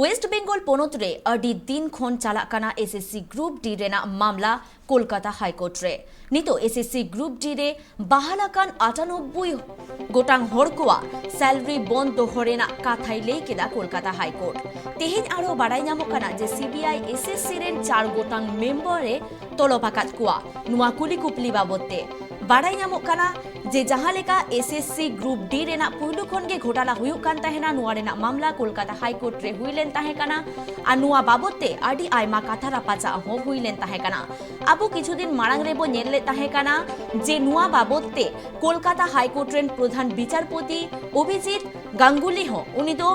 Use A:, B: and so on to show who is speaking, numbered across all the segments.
A: West Bengal পনत रे अडी दिन खन चालाकाना एसएससी ग्रुप डी रेना मामला कोलकाता हाईकोर्ट रे नितो एसएससी ग्रुप डी रे बाहालाकान 98 गोटांग हड़कोआ सैलरी बंद दोहरेना काथाई लई केदा कोलकाता हाईकोर्ट तेहेज आरो बाडाई ᱧᱟᱢᱚᱜ जे सीबीआई एसएससी रेन 4 गोटांग मेम्बरे तोलोबाकात कुआ नुआ कुली कुपली बाबते बाडाई ᱧᱟᱢᱚᱜ जे जहां लेका एसएससी ग्रुप डी रेना पुलु खन गे घोटाला हुयुक कान तहेना नुआ रेना मामला कोलकाता हाईकोर्ट रे हुइलेन ताहे काना आ नुआ बाबते आडी आयमा काथा रापाचा हो हुइलेन ताहे काना आबो किछुदिन मारांग रेबो नेलले ताहे काना जे नुआ बाबते कोलकाता हाईकोर्ट रेन प्रधान विचारपति अभिजीत गांगुली हो उनी दो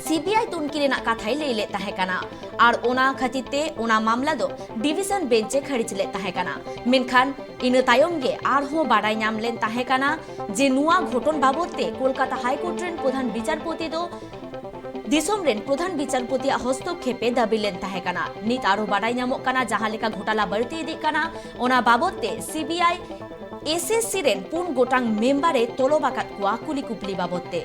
A: सीबीआई तुनकी रेना काथाई लेले ताहे काना और ओना खातिरते ओना मामला दो डिविजन बेंचे खड़ीचले ताहे काना मेनखान इन तायम गे आरहो बाडाई ᱧᱟᱢ लेन ताहे काना जे नुआ घटन बाबते कोलकाता हाईकोर्ट रेन प्रधान विचारपति दो दिसोम रेन प्रधान विचारपति हस्तक्षेपे दाबी लेन ताहे काना नित आरो बाडाई ᱧামᱚᱜ काना जहां लेका घोटाला बरती इदी काना ओना बाबते सीबीआई एसएससी रेन 4 गोटांग मेम्बारे तोलोबाकात कुआ कुली कुपली बाबते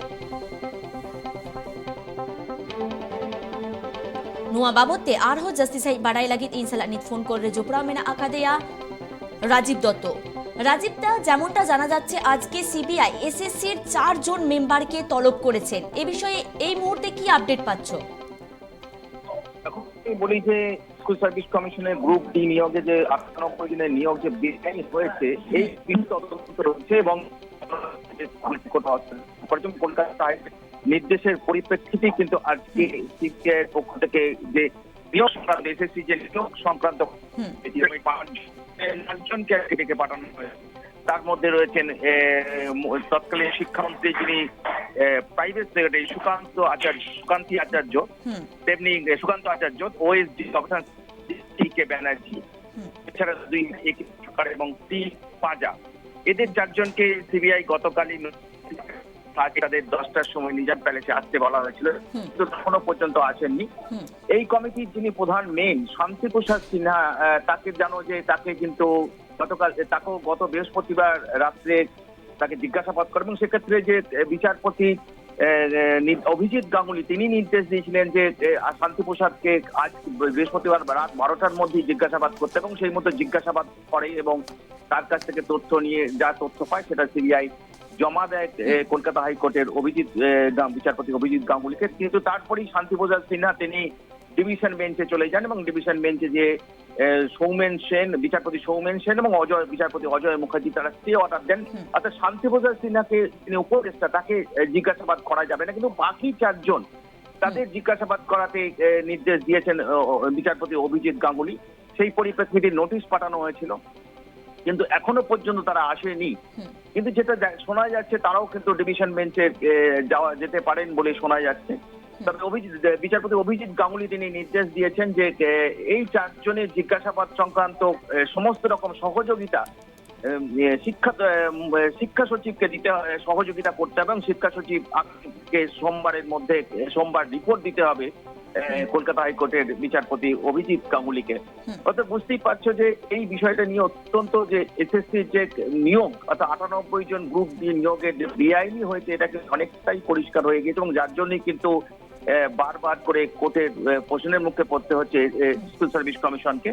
A: नुआ बाबते आरहो जस्ती सही बाडाई लगी इन साला नित फोन कर जोपड़ा मेना आकादेया राजीव दत्त রাজীবদা যেমনটা জানা যাচ্ছে আজকে সিবিআই এসএসসির 4 জন মেম্বারকে তলব করেছেন এই বিষয়ে এই মুহূর্তে কি আপডেট পাচ্ছ
B: এখন বলি যে স্কুল সার্ভিস কমিশনের গ্রুপ ডি নিয়োগে যে 98 দিনের নিয়োগ যে বেআইনি হয়েছে এই বিষয়ে তদন্ত হচ্ছে এবং কলকাতা নির্দেশের পরিপ্রেক্ষিতে কিন্তু আজকে সিবিআই এর পক্ষ থেকে যে নিয়োগ সংক্রান্ত এসএসসি যে নিয়োগ সংক্রান্ত জনকে ডেকে পাঠানো হয়েছে তার মধ্যে রয়েছেন তৎকালীন শিক্ষামন্ত্রী যিনি প্রাইভেট সেক্রেটারি সুকান্তি আচার্য তেমনি সুকান্ত আচার্য ওএসডি কে ব্যানার্জি এছাড়া দুই সরকার এবং টি পাজা এদের 4 জনকে সিবিআই গতকালই তাদের 10টার সময় নিজাম প্যালেসে আসতে বলা হয়েছিল কিন্তু এখনো পর্যন্ত আসেননি এই কমিটির যিনি প্রধান মেন শান্তি প্রসাদ সিনহা তাকে জানো যে তাকে কিন্তু তাকেও গত বৃহস্পতিবার রাত্রে তাকে জিজ্ঞাসাবাদ করে এবং সেক্ষেত্রে যে বিচারপতি অভিজিৎ গাঙ্গুলি তিনি নির্দেশ দিয়েছিলেন যে শান্তি প্রসাদকে আজ বৃহস্পতিবার রাত 12টার মধ্যে জিজ্ঞাসাবাদ করতে এবং সেই মতো জিজ্ঞাসাবাদ করে এবং তার কাছ থেকে তথ্য নিয়ে যা তথ্য পায় সেটা সিবিআই জমা দেয় কলকাতা হাইকোর্টের বিচারপতি অভিজিৎ গাঙ্গুলিকে কিন্তু তারপরেই শান্তি প্রসাদ সিনহা তিনি ডিভিশন বেঞ্চে চলে যান এবং ডিভিশন বেঞ্চে যে সৌমেন সেন বিচারপতি সৌমেন সেন এবং বিচারপতি অজয় মুখার্জি তারা স্টে অর্ডার দেন অর্থাৎ শান্তি প্রসাদ সিনহাকে তিনি উপদেষ্টা তাকে জিজ্ঞাসাবাদ করা যাবে না কিন্তু বাকি 4 জন তাদের জিজ্ঞাসাবাদ করাতে নির্দেশ দিয়েছেন বিচারপতি অভিজিৎ গাঙ্গুলি সেই পরিপ্রেক্ষিতে নোটিশ পাঠানো হয়েছিল কিন্তু এখনো পর্যন্ত তারা আসেনি কিন্তু যেটা শোনা যাচ্ছে তারাও কিন্তু ডিভিশন বেঞ্চে যেতে পারেন বলে শোনা যাচ্ছে তবে বিচারপতি অভিজিৎ গাঙ্গুলি তিনি নির্দেশ দিয়েছেন যে এই 4 জনের জিজ্ঞাসাবাদ সংক্রান্ত সমস্ত রকম সহযোগিতা শিক্ষা সচিবকে দিতে সহযোগিতা করতে হবে এবং শিক্ষা সচিবকে সোমবার রিপোর্ট দিতে হবে কলকাতা হাইকোর্টের বিচারপতি অভিজিৎ গাঙ্গুলিকে অর্থাৎ বুঝতেই পারছো যে এই বিষয়টা নিয়ে অত্যন্ত যে এসএসসির যে নিয়োগ অর্থাৎ 98 জন গ্রুপ ডি নিয়োগের বেআইনি হয়েছে এটাকে অনেকটাই পরিষ্কার হয়ে গেছে এবং যার জন্যই কিন্তু বারবার করে কোর্টের প্রশ্নের মুখে পড়তে হচ্ছে স্কুল সার্ভিস কমিশনকে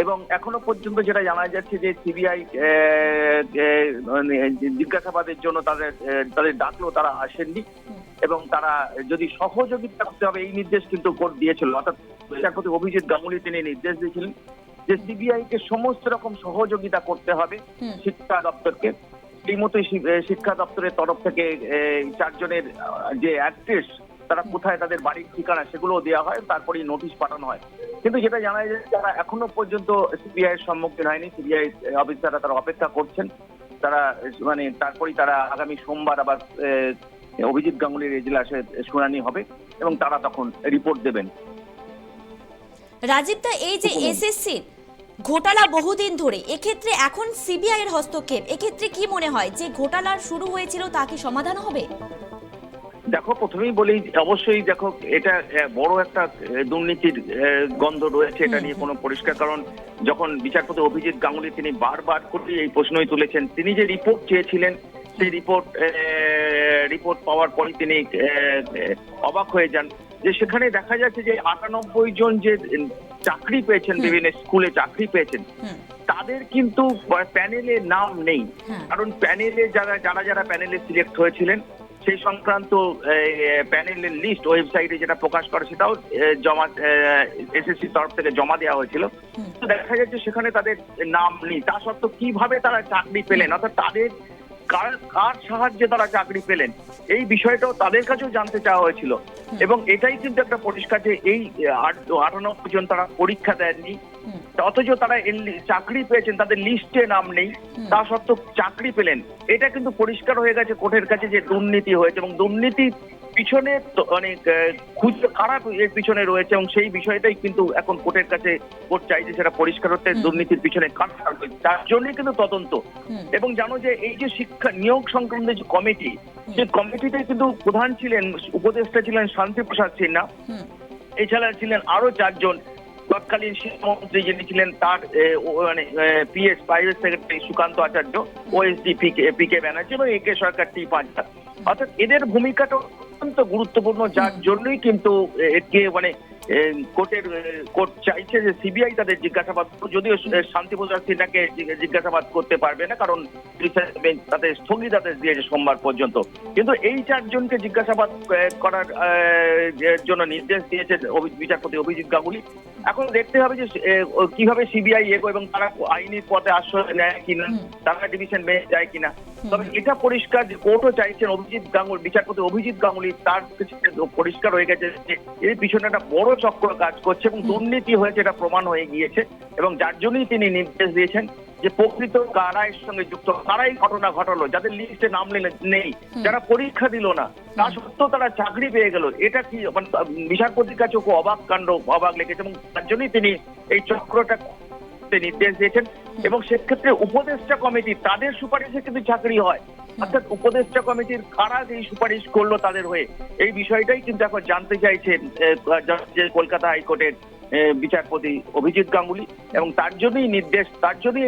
B: এবং এখনো পর্যন্ত যেটা জানা যাচ্ছে যে সিবিআই জিজ্ঞাসাবাদের জন্য তাদের ডাকলেও তারা আসেননি এবং তারা যদি সহযোগিতা করতে হবে এই নির্দেশ কিন্তু কোর্ট দিয়েছিল অর্থাৎ বিচারপতি অভিজিৎ গাঙ্গুলি তিনি নির্দেশ দিয়েছিলেন যে সিবিআই কে সমস্ত রকম সহযোগিতা করতে হবে শিক্ষা দপ্তরকে এই মতোই শিক্ষা দপ্তরের তরফ থেকে 4 জনের যে অ্যাড্রেস তারা কোথায় তাদের বাড়ির ঠিকানা সেগুলো দেওয়া হয় তারপরেই নোটিশ পাঠানো হয় কিন্তু যেটা জানা যায় যারা এখনো পর্যন্ত সিবিআই এর সম্মুখীন হয়নি সিবিআই অফিসাররা তারা অপেক্ষা করছেন তারা মানে তারপরেই তারা আগামী সোমবার আবার অভিজিৎ গাঙ্গুলির এজলাসে শুনানি হবে এবং তারা তখন রিপোর্ট দেবেন
A: রাজীবদা এই যে এসএসসি ঘোটালা বহুদিন ধরে এক্ষেত্রে এখন সিবিআই এর হস্তক্ষেপ এক্ষেত্রে কি মনে হয় যে ঘোটালা শুরু হয়েছিল তা কি সমাধান হবে
B: দেখো প্রথমেই বলি অবশ্যই দেখো এটা বড় একটা দুর্নীতির গন্ধ রয়েছে এটা নিয়ে কোনো পরিষ্কার কারণ যখন বিচারপতি অভিজিৎ গাঙ্গুলি তিনি বারবার করে এই প্রশ্নই তুলেছেন তিনি যে রিপোর্ট চেয়েছিলেন সেই রিপোর্ট পাওয়ার পরে তিনি অবাক হয়ে যান যে সেখানে দেখা যাচ্ছে যে 98 জন যে চাকরি পেয়েছেন, বিভিন্ন স্কুলে চাকরি পেয়েছেন, তাদের কিন্তু প্যানেলে নাম নেই। কারণ প্যানেলে যারা প্যানেলে সিলেক্ট হয়েছিলেন সেই সংক্রান্ত প্যানেলের লিস্ট ওয়েবসাইটে যেটা প্রকাশ করে সেটাও জমা এসএসসির তরফ থেকে জমা দেওয়া হয়েছিল। তো দেখা যাচ্ছে সেখানে তাদের নাম নেই। তা সত্ত্বেও কিভাবে তারা চাকরি পেলেন, অর্থাৎ তাদের কার সাহায্যে তারা চাকরি পেলেন, এই বিষয়টাও তাদের কাছেও জানতে চাওয়া হয়েছিল। এবং এটাই কিন্তু একটা পরিষ্কার যে এই 98 জন তারা পরীক্ষা দেননি, অথচ তারা চাকরি পেয়েছেন, তাদের লিস্টে নাম নেই, তা সত্ত্বেও চাকরি পেলেন। এটা কিন্তু পরিষ্কার হয়ে গেছে কোর্টের কাছে যে দুর্নীতি হয়েছে, এবং দুর্নীতির পিছনে অনেক খুঁজে খারাপ এর পিছনে রয়েছে, এবং সেই বিষয়টাই কিন্তু এখন কোর্টের কাছে কোর্ট চাইছে সেটা পরিষ্কার হতে, দুর্নীতির পিছনে কারা রয়েছে তার জন্যই কিন্তু তদন্ত। এবং জানো যে এই যে শিক্ষা নিয়োগ সংক্রান্ত যে কমিটি, সেই কমিটিতে কিন্তু প্রধান ছিলেন, উপদেষ্টা ছিলেন শান্তিপ্রসাদ সিনহা, এছাড়া ছিলেন আরো 4 জন। তৎকালীন শিক্ষামন্ত্রী যিনি ছিলেন তার পিএস প্রাইভেট সেক্রেটারি সুকান্ত আচার্য, ওএসডি পিকে ব্যানার্জি এবং একে সরকার টি 5। অর্থাৎ এদের ভূমিকাটা অত্যন্ত গুরুত্বপূর্ণ, যার জন্যই কিন্তু একে কোর্ট চাইছে যে সিবিআই তাদের জিজ্ঞাসাবাদ, যদিও শান্তিপ্রসাদ সিনহাকে জিজ্ঞাসাবাদ করতে পারবে না, কারণ তাদের স্থগিতাদেশ দিয়েছে সোমবার পর্যন্ত। কিন্তু এই 4 জনকে জিজ্ঞাসাবাদ করার জন্য নির্দেশ দিয়েছে বিচারপতি অভিজিৎ গাঙ্গুলি। এখন দেখতে হবে যে কিভাবে সিবিআই এগোয় এবং তারা আইনি পথে আশ্রয় নেয় কিনা, তারা ডিভিশন বেঞ্চ যায় কিনা। তবে এটা পরিষ্কার যে কোর্টও চাইছেন বিচারপতি অভিজিৎ গাঙ্গুলি, তার পরিষ্কার হয়ে গেছে যে এর পিছনে একটা বড় চক্র কাজ করছে এবং দুর্নীতি হয়েছে, এটা প্রমাণ হয়ে গিয়েছে। এবং যার জন্যই তিনি নির্দেশ দিয়েছেন যে প্রকৃত কারা এর সঙ্গে যুক্ত, কারাই ঘটনা ঘটালো, যাদের লিস্টে নাম নেই, যারা পরীক্ষা দিল না, তা সত্ত্বেও তারা চাকরি পেয়ে গেল। এটা কি বিচারপতির কাছে খুব অবাক লেগেছে, এবং তার জন্যই তিনি এই চক্রটা নির্দেশ দিয়েছেন। এবং সেক্ষেত্রে উপদেষ্টা কমিটি, তাদের সুপারিশে কিন্তু চাকরি হয়, অর্থাৎ উপদেষ্টা কমিটির কারা এই সুপারিশ করলো তাদের হয়ে, এই বিষয়টাই কিন্তু এখন জানতে চাইছেন কলকাতা হাইকোর্টের বিচারপতি অভিজিৎ গাঙ্গুলি। এবং তার জন্যই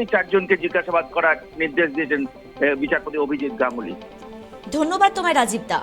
B: এই 4 জনকে জিজ্ঞাসাবাদ করার নির্দেশ দিয়েছেন বিচারপতি অভিজিৎ গাঙ্গুলি।
A: ধন্যবাদ তোমায় রাজীব দা।